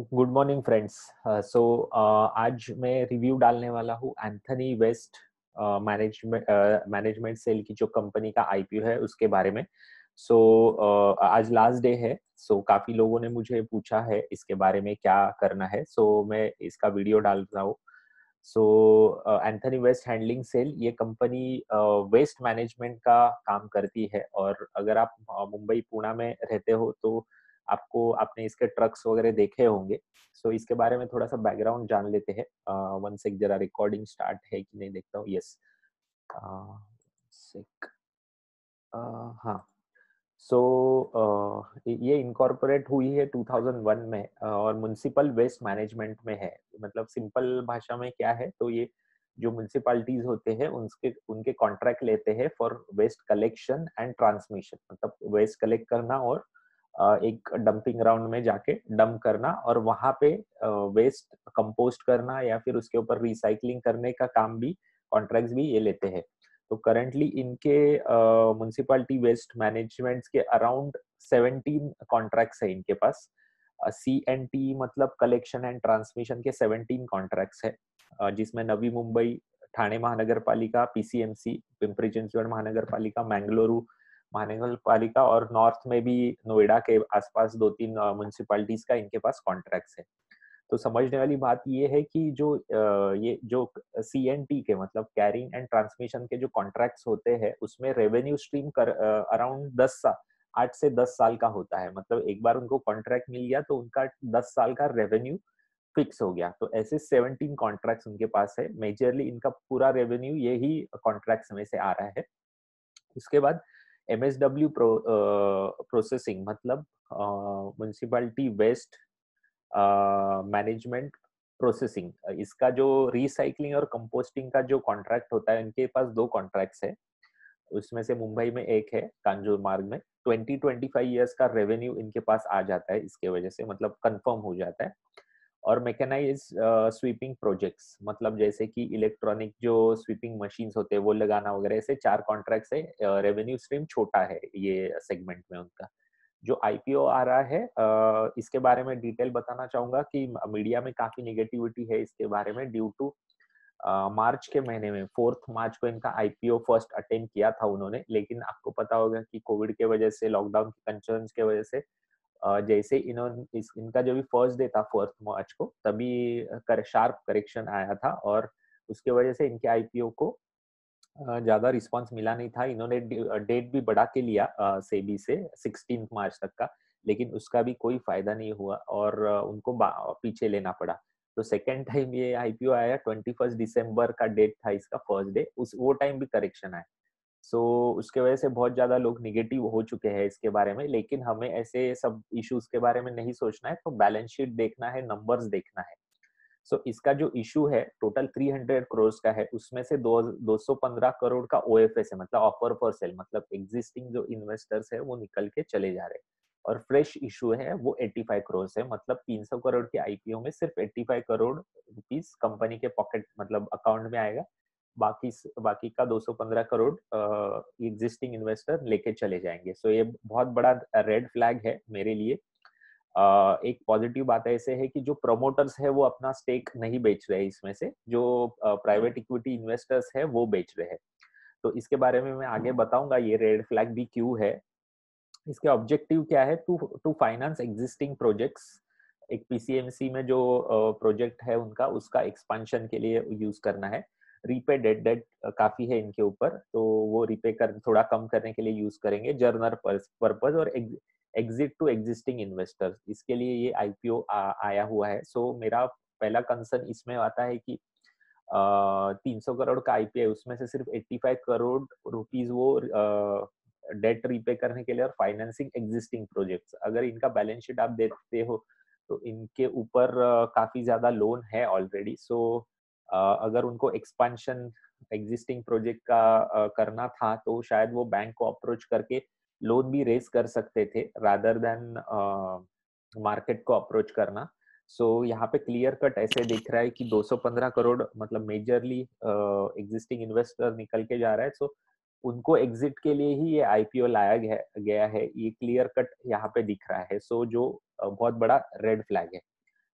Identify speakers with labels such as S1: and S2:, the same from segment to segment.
S1: Good morning friends. सो आज मैं review डालने वाला हूँ एंथनी वेस्ट मैनेजमेंट सेल की जो कंपनी का आईपीओ है उसके बारे में। सो आज लास्ट डे है। सो काफी लोगों ने मुझे पूछा है इसके बारे में क्या करना है, सो मैं इसका वीडियो डाल रहा हूँ। सो एंथनी वेस्ट हैंडलिंग सेल ये कंपनी वेस्ट मैनेजमेंट का काम करती है, और अगर आप मुंबई पुणे में रहते हो तो आपको आपने इसके ट्रक्स वगैरह देखे होंगे। सो इसके बारे में थोड़ा सा बैकग्राउंड जान लेते हैं। वन सेक, जरा रिकॉर्डिंग स्टार्ट है कि नहीं देखता हूँ। यस, सेक। हाँ। सो ये इनकॉर्पोरेट हुई है 2001 में, और म्युनिसिपल वेस्ट मैनेजमेंट में है। मतलब सिंपल भाषा में क्या है, तो ये जो म्युनिसिपालिटीज होते हैं उनके उनके कॉन्ट्रैक्ट लेते हैं for waste collection and transmission. मतलब वेस्ट कलेक्ट करना और एक डंपिंग ग्राउंड में जाके डंप करना, और वहां पे वेस्ट कंपोस्ट करना या फिर उसके ऊपर रिसाइकलिंग करने का काम भी, कॉन्ट्रैक्ट्स भी ये लेते हैं। तो करंटली इनके म्युनिसिपैलिटी वेस्ट मैनेजमेंट के अराउंड 17 कॉन्ट्रैक्ट्स है इनके पास। CNT मतलब कलेक्शन एंड ट्रांसमिशन के 17 कॉन्ट्रैक्ट्स है, जिसमें नवी मुंबई, ठाणे महानगर पालिका, PCMC पिंपरी चिंचवड महानगर पालिका, मैंगलुरु महानगर पालिका, और नॉर्थ में भी नोएडा के आसपास दो तीन म्युनिसिपैलिटीज का इनके पास कॉन्ट्रैक्ट्स है। तो समझने वाली बात ये है कि जो ये जो CNT के मतलब कैरिंग एंड ट्रांसमिशन के जो कॉन्ट्रैक्ट्स होते हैं उसमें रेवेन्यू स्ट्रीम कर अराउंड 8 से 10 साल का होता है। मतलब एक बार उनको कॉन्ट्रैक्ट मिल गया तो उनका 10 साल का रेवेन्यू फिक्स हो गया। तो ऐसे 17 कॉन्ट्रैक्ट्स उनके पास है। मेजरली इनका पूरा रेवेन्यू यही कॉन्ट्रैक्ट्स में से आ रहा है। उसके बाद MSW प्रोसेसिंग मतलब म्युनिसिपैलिटी वेस्ट मैनेजमेंट प्रोसेसिंग, इसका जो रिसाइकलिंग और कंपोस्टिंग का जो कॉन्ट्रैक्ट होता है, इनके पास दो कॉन्ट्रैक्ट्स है। उसमें से मुंबई में एक है कांजूर मार्ग में। 20-25 ईयर्स का रेवेन्यू इनके पास आ जाता है इसके वजह से, मतलब कंफर्म हो जाता है। और मैकेनाइज स्वीपिंग प्रोजेक्ट्स, मतलब जैसे कि इलेक्ट्रॉनिक जो स्वीपिंग मशीन्स होते हैं वो लगाना वगैरह, ऐसे 4 कॉन्ट्रैक्ट्स है। रेवेन्यू स्ट्रीम छोटा है ये सेगमेंट में उनका। जो आईपीओ आ रहा है, इसके बारे में डिटेल बताना चाहूंगा कि मीडिया में काफी नेगेटिविटी है इसके बारे में, ड्यू टू मार्च के महीने में 4 मार्च को इनका आईपीओ फर्स्ट अटेम्प्ट किया था उन्होंने। लेकिन आपको पता होगा कि कोविड के वजह से, लॉकडाउन के कंसर्न्स के वजह से, जैसे इन्होंने इनका जो भी फर्स्ट डे था 4 मार्च को, तभी शार्प करेक्शन आया था, और उसके वजह से इनके आईपीओ को ज्यादा रिस्पांस मिला नहीं था। इन्होंने डेट भी बढ़ा के लिया सेबी से 16 मार्च तक का, लेकिन उसका भी कोई फायदा नहीं हुआ, और उनको पीछे लेना पड़ा। तो सेकेंड टाइम ये आईपीओ आया, 21 दिसंबर का डेट था इसका फर्स्ट डे, उस वो टाइम भी करेक्शन आया। सो उसके वजह से बहुत ज्यादा लोग निगेटिव हो चुके हैं इसके बारे में। लेकिन हमें ऐसे सब इश्यूज के बारे में नहीं सोचना है, तो बैलेंस शीट देखना है, नंबर्स देखना है। सो इसका जो इशू है टोटल 300 करोड़ का है, उसमें से 215 करोड़ का OFS है, मतलब ऑफर फॉर सेल, मतलब एग्जिस्टिंग जो इन्वेस्टर्स है वो निकल के चले जा रहे हैं। और फ्रेश इशू है वो 85 करोड़ है, मतलब 300 करोड़ के आईपीओ में सिर्फ 85 करोड़ रुपीस कंपनी के पॉकेट मतलब अकाउंट में आएगा। बाकी बाकी का 215 करोड़ एग्जिस्टिंग इन्वेस्टर लेके चले जाएंगे। सो ये बहुत बड़ा रेड फ्लैग है मेरे लिए। एक पॉजिटिव बात ऐसे है कि जो प्रमोटर्स है वो अपना स्टेक नहीं बेच रहे हैं, इसमें से जो प्राइवेट इक्विटी इन्वेस्टर्स है वो बेच रहे हैं। तो इसके बारे में मैं आगे बताऊंगा ये रेड फ्लैग भी क्यों है। इसके ऑब्जेक्टिव क्या है, to to finance existing projects. एक PCMC में जो प्रोजेक्ट है उनका, उसका एक्सपांशन के लिए यूज करना है। रीपे डेट डेट काफी है इनके ऊपर, तो वो रीपे कर थोड़ा कम करने के लिए यूज करेंगे जर्नल पर्पज, और एग्जिट टू एग्जिस्टिंग इन्वेस्टर्स, इसके लिए ये आईपीओ आया हुआ है। सो मेरा पहला कंसर्न इसमें आता है कि 300 करोड़ का आईपीओ है, उसमें से सिर्फ 85 करोड़ रुपीज वो डेट रीपे करने के लिए और फाइनेंसिंग एग्जिस्टिंग प्रोजेक्ट्स। अगर इनका बैलेंस शीट आप देखते हो तो इनके ऊपर काफी ज्यादा लोन है ऑलरेडी। सो अगर उनको एक्सपांशन एग्जिस्टिंग प्रोजेक्ट का करना था तो शायद वो बैंक को अप्रोच करके लोन भी रेज कर सकते थे, रादर देन मार्केट को अप्रोच करना। सो यहाँ पे क्लियर कट ऐसे दिख रहा है कि 215 करोड़ मतलब मेजरली एग्जिस्टिंग इन्वेस्टर निकल के जा रहा है। सो उनको एग्जिट के लिए ही ये आईपीओ लाया गया है, ये क्लियर कट यहाँ पे दिख रहा है। सो जो बहुत बड़ा रेड फ्लैग है।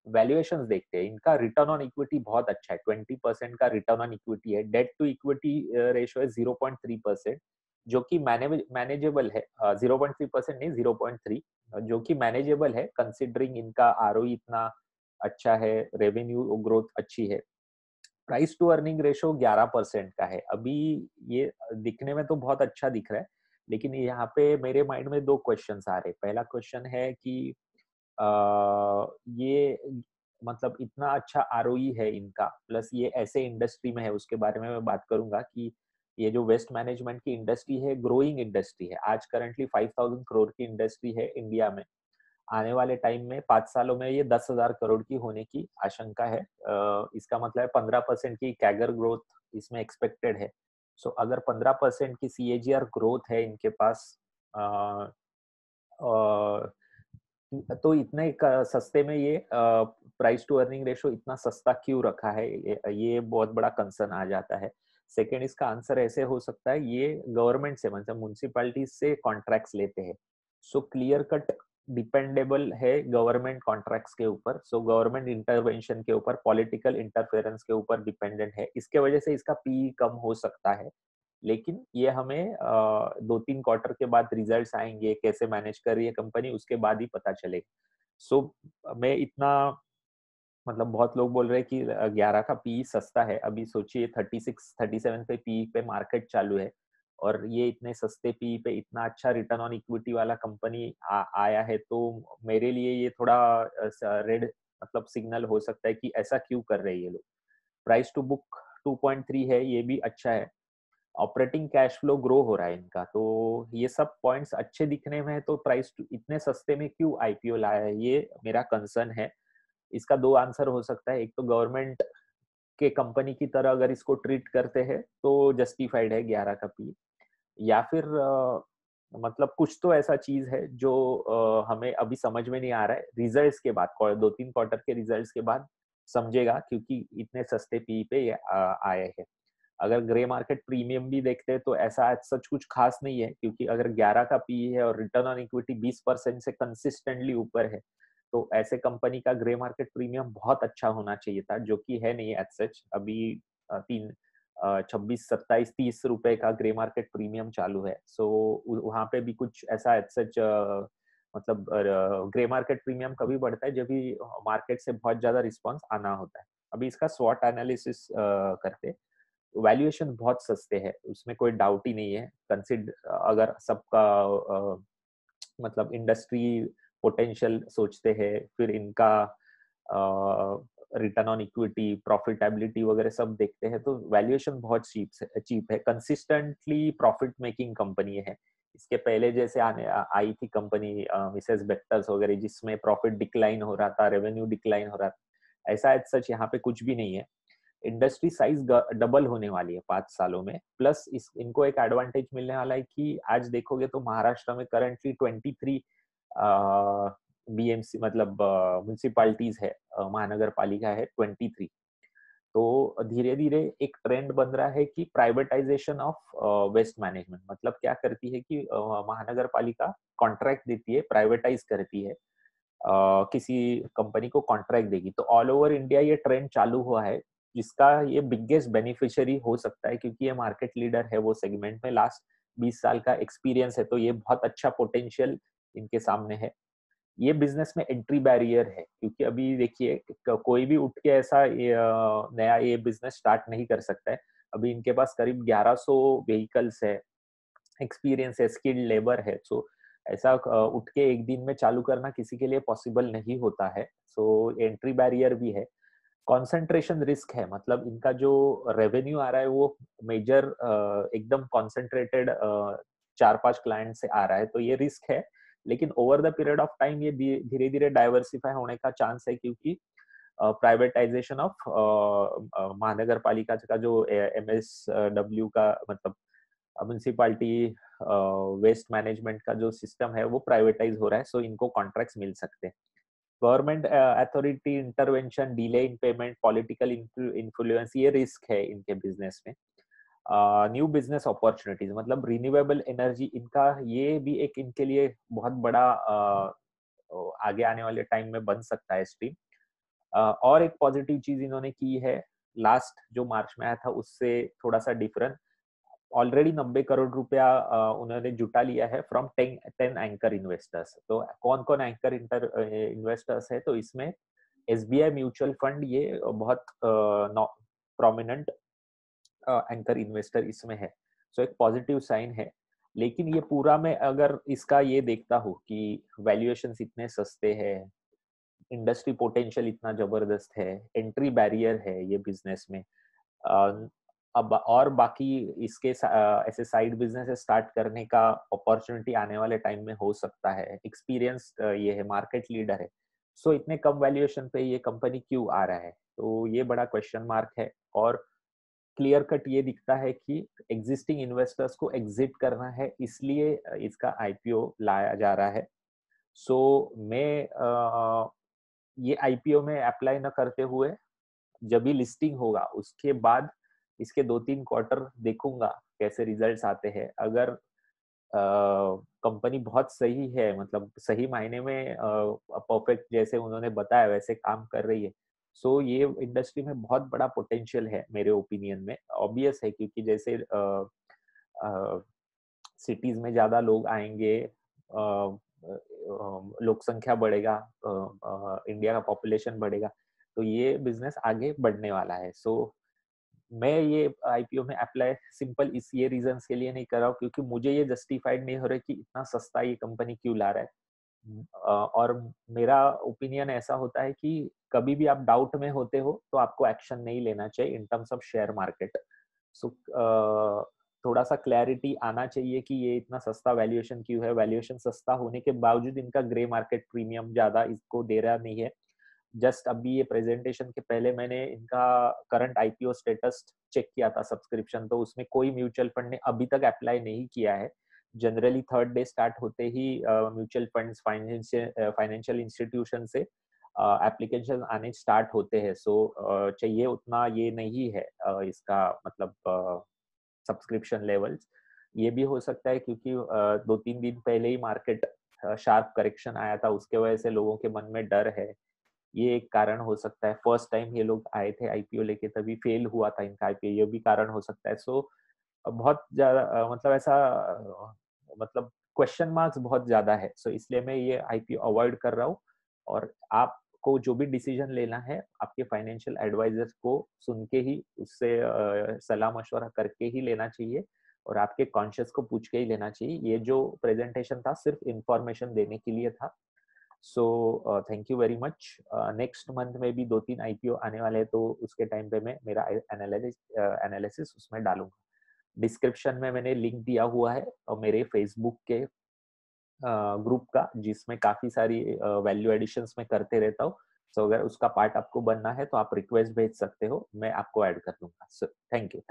S1: वैल्यूएशंस देखते हैं, इनका रिटर्न ऑन इक्विटी बहुत अच्छा है, 20% का रिटर्न ऑन इक्विटी है, डेट टू इक्विटी रेशियो है 0.3%, जो कि मैनेजेबल है, 0.3% नहीं 0.3, जो कि मैनेजेबल है कंसिडरिंग इनका आरओई इतना अच्छा है, रेवेन्यू ग्रोथ अच्छी है। प्राइस टू अर्निंग रेशो 11% का है। अभी ये दिखने में तो बहुत अच्छा दिख रहा है, लेकिन यहाँ पे मेरे माइंड में दो क्वेश्चंस आ रहे हैं। पहला क्वेश्चन है कि ये मतलब इतना अच्छा आरओई है इनका, प्लस ये ऐसे इंडस्ट्री में है, उसके बारे में मैं बात करूंगा कि ये जो वेस्ट मैनेजमेंट की इंडस्ट्री है, ग्रोइंग इंडस्ट्री है। आज करंटली 5000 करोड़ की इंडस्ट्री है इंडिया में। आने वाले टाइम में 5 सालों में ये 10,000 करोड़ की होने की आशंका है। इसका मतलब है 15% की कैगर ग्रोथ इसमें एक्सपेक्टेड है। सो अगर 15% की सीएजीआर ग्रोथ है इनके पास, अ, अ, तो इतने सस्ते में ये प्राइस टू अर्निंग रेशो इतना सस्ता क्यों रखा है, ये बहुत बड़ा कंसर्न आ जाता है। सेकेंड, इसका आंसर ऐसे हो सकता है, ये गवर्नमेंट से मतलब म्यूनसिपैलिटी से कॉन्ट्रैक्ट्स लेते हैं। सो क्लियर कट डिपेंडेबल है गवर्नमेंट कॉन्ट्रैक्ट्स के ऊपर, सो गवर्नमेंट इंटरवेंशन के ऊपर, पॉलिटिकल इंटरफेरेंस के ऊपर डिपेंडेंट है। इसके वजह से इसका पी कम हो सकता है, लेकिन ये हमें 2-3 क्वार्टर के बाद रिजल्ट्स आएंगे, कैसे मैनेज कर रही है कंपनी, उसके बाद ही पता चलेगा। सो मैं इतना मतलब बहुत लोग बोल रहे हैं कि 11 का पी सस्ता है। अभी सोचिए 36-37 पे पी पे मार्केट चालू है, और ये इतने सस्ते पी पे इतना अच्छा रिटर्न ऑन इक्विटी वाला कंपनी आया है, तो मेरे लिए ये थोड़ा रेड मतलब सिग्नल हो सकता है कि ऐसा क्यों कर रहे हैं ये लोग। प्राइस टू बुक 2.3 है, ये भी अच्छा है। ऑपरेटिंग कैश फ्लो ग्रो हो रहा है इनका, तो ये सब पॉइंट्स अच्छे दिखने में है। तो प्राइस इतने सस्ते में क्यों आईपीओ लाया है, ये मेरा कंसर्न है। इसका दो आंसर हो सकता है। एक तो गवर्नमेंट के कंपनी की तरह अगर इसको ट्रीट करते हैं तो जस्टिफाइड है 11 का पी, या फिर मतलब कुछ तो ऐसा चीज है जो हमें अभी समझ में नहीं आ रहा है। रिजल्ट्स के बाद, 2-3 क्वार्टर के रिजल्ट्स के बाद समझेगा, क्योंकि इतने सस्ते पी पे ये आए हैं। अगर ग्रे मार्केट प्रीमियम भी देखते हैं तो ऐसा सच कुछ खास नहीं है, क्योंकि अगर 11 का पी है और रिटर्न ऑन इक्विटी 20% से कंसिस्टेंटली ऊपर है, तो ऐसे कंपनी का ग्रे मार्केट प्रीमियम बहुत अच्छा होना चाहिए था, जो कि है नहीं एज सच। अभी 26, 27, 30 रुपए का ग्रे मार्केट प्रीमियम चालू है। सो वहां पे भी कुछ ऐसा एज सच मतलब ग्रे मार्केट प्रीमियम कभी बढ़ता है जब भी मार्केट से बहुत ज्यादा रिस्पॉन्स आना होता है। अभी इसका स्वॉट एनालिसिस करते, वैल्यूएशन बहुत सस्ते है, उसमें कोई डाउट ही नहीं है। कंसिडर अगर सबका मतलब इंडस्ट्री पोटेंशियल सोचते हैं, फिर इनका रिटर्न ऑन इक्विटी, प्रॉफिटेबिलिटी वगैरह सब देखते हैं, तो वैल्यूएशन बहुत चीप है। कंसिस्टेंटली प्रॉफिट मेकिंग कंपनी है। इसके पहले जैसे आई थी कंपनी मिसेस बेक्टर्स वगैरह, जिसमें प्रॉफिट डिक्लाइन हो रहा था, रेवेन्यू डिक्लाइन हो रहा था, ऐसा एज सच यहाँ पे कुछ भी नहीं है। इंडस्ट्री साइज डबल होने वाली है 5 सालों में। प्लस इनको एक एडवांटेज मिलने वाला है कि आज देखोगे तो महाराष्ट्र में करंटली 23 बीएमसी मतलब म्यूनिसिपालिटीज है, महानगर पालिका है 23। तो धीरे धीरे एक ट्रेंड बन रहा है कि प्राइवेटाइजेशन ऑफ वेस्ट मैनेजमेंट, मतलब क्या करती है कि महानगर पालिका कॉन्ट्रैक्ट देती है, प्राइवेटाइज करती है, किसी कंपनी को कॉन्ट्रैक्ट देगी। तो ऑल ओवर इंडिया ये ट्रेंड चालू हुआ है, जिसका ये बिगेस्ट बेनिफिशियरी हो सकता है, क्योंकि ये मार्केट लीडर है वो सेगमेंट में, लास्ट 20 साल का एक्सपीरियंस है, तो ये बहुत अच्छा पोटेंशियल इनके सामने है। ये बिजनेस में एंट्री बैरियर है, क्योंकि अभी देखिए कोई भी उठ के ऐसा नया ये बिजनेस स्टार्ट नहीं कर सकता है। अभी इनके पास करीब 1100 व्हीकल्स है, एक्सपीरियंस है, स्किल्ड लेबर है। सो ऐसा उठ के एक दिन में चालू करना किसी के लिए पॉसिबल नहीं होता है। सो एंट्री बैरियर भी है। कंसंट्रेशन रिस्क है, मतलब इनका जो रेवेन्यू आ रहा है वो मेजर एकदम कॉन्सेंट्रेटेड 4-5 क्लाइंट से आ रहा है, तो ये रिस्क है। लेकिन over the period of time ये धीरे धीरे डाइवर्सिफाई होने का चांस है, क्योंकि प्राइवेटाइजेशन ऑफ महानगर पालिका का जो MSW का मतलब म्यूनिसिपालिटी वेस्ट मैनेजमेंट का जो सिस्टम है वो प्राइवेटाइज हो रहा है, सो इनको कॉन्ट्रैक्ट्स मिल सकते हैं। Government authority intervention, delay in payment, political influence, ये रिस्क है इनके बिजनेस में। न्यू बिजनेस अपॉर्चुनिटीज, मतलब रिन्यूएबल एनर्जी, इनका ये भी एक इनके लिए बहुत बड़ा आगे आने वाले टाइम में बन सकता है स्ट्रीम। और एक पॉजिटिव चीज इन्होंने की है, लास्ट जो मार्च में आया था उससे थोड़ा सा डिफरेंट, ऑलरेडी 90 करोड़ रुपया उन्होंने जुटा लिया है फ्रॉम 10 एंकर इन्वेस्टर्स। तो कौन कौन एंकर इन्वेस्टर्स है, तो इसमें एसबीआई म्यूचुअल फंड ये बहुत प्रोमिनेंट एंकर इन्वेस्टर इसमें है। सो एक पॉजिटिव साइन है। लेकिन ये पूरा मैं अगर इसका ये देखता हूँ कि वैल्यूएशंस इतने सस्ते हैं, इंडस्ट्री पोटेंशियल इतना जबरदस्त है, एंट्री बैरियर है ये बिजनेस में, अब और बाकी इसके ऐसे साइड बिजनेस स्टार्ट करने का अपॉर्चुनिटी आने वाले टाइम में हो सकता है, एक्सपीरियंस ये है, मार्केट लीडर है, सो इतने कम वैल्यूएशन पे ये कंपनी क्यों आ रहा है, तो ये बड़ा क्वेश्चन मार्क है। और क्लियर कट ये दिखता है कि एग्जिस्टिंग इन्वेस्टर्स को एग्जिट करना है, इसलिए इसका आईपीओ लाया जा रहा है। सो मैं ये आईपीओ में अप्लाई न करते हुए जब भी लिस्टिंग होगा उसके बाद इसके 2-3 क्वार्टर देखूंगा कैसे रिजल्ट्स आते हैं। अगर कंपनी बहुत सही है, मतलब सही मायने में परफेक्ट जैसे उन्होंने बताया वैसे काम कर रही है, सो ये इंडस्ट्री में बहुत बड़ा पोटेंशियल है मेरे ओपिनियन में। ऑब्वियस है क्योंकि जैसे सिटीज में ज्यादा लोग आएंगे, लोक संख्या बढ़ेगा, इंडिया का पॉपुलेशन बढ़ेगा, तो ये बिजनेस आगे बढ़ने वाला है। सो मैं ये आईपीओ में अप्लाई सिंपल इस ये रीजंस के लिए नहीं कर रहा हूँ क्योंकि मुझे ये जस्टिफाइड नहीं हो रहा कि इतना सस्ता ये कंपनी क्यों ला रहा है। और मेरा ओपिनियन ऐसा होता है कि कभी भी आप डाउट में होते हो तो आपको एक्शन नहीं लेना चाहिए in terms of share market. So थोड़ा सा क्लैरिटी आना चाहिए कि ये इतना सस्ता वैल्यूएशन क्यों है, वैल्यूएशन सस्ता होने के बावजूद इनका ग्रे मार्केट प्रीमियम ज्यादा इसको दे रहा नहीं है। जस्ट अभी ये प्रेजेंटेशन के पहले मैंने इनका करंट आईपीओ स्टेटस चेक किया था सब्सक्रिप्शन, तो उसमें कोई म्यूचुअल फंड ने अभी तक अप्लाई नहीं किया है। जनरली थर्ड डे स्टार्ट होते ही म्यूचुअल फंड्स, फाइनेंशियल इंस्टीट्यूशन से एप्लीकेशन आने स्टार्ट होते हैं। सो चाहिए उतना ये नहीं है इसका मतलब सब्सक्रिप्शन लेवल्स। ये भी हो सकता है क्योंकि 2-3 दिन पहले ही मार्केट शार्प करेक्शन आया था, उसके वजह से लोगों के मन में डर है, ये एक कारण हो सकता है। फर्स्ट टाइम ये लोग आए थे आईपीओ लेके तभी फेल हुआ था इनका आईपीओ, ये भी कारण हो सकता है। सो बहुत ज्यादा मतलब ऐसा मतलब क्वेश्चन मार्क्स बहुत ज्यादा है, सो इसलिए मैं ये आईपीओ अवॉइड कर रहा हूँ। और आपको जो भी डिसीजन लेना है आपके फाइनेंशियल एडवाइजर को सुन के ही, उससे सलाह मशवरा करके ही लेना चाहिए और आपके कॉन्शियस को पूछ के ही लेना चाहिए। ये जो प्रेजेंटेशन था सिर्फ इंफॉर्मेशन देने के लिए था। So thank you very much. Next month में भी 2-3 आईपीओ आने वाले हैं, तो उसके टाइम पे मैं मेरा एनालिसिस उसमें डालूंगा। डिस्क्रिप्शन में मैंने लिंक दिया हुआ है और मेरे फेसबुक के ग्रुप का, जिसमें काफी सारी वैल्यू एडिशंस में करते रहता हूँ। सो अगर उसका पार्ट आपको बनना है तो आप रिक्वेस्ट भेज सकते हो, मैं आपको ऐड कर दूंगा। So thank you.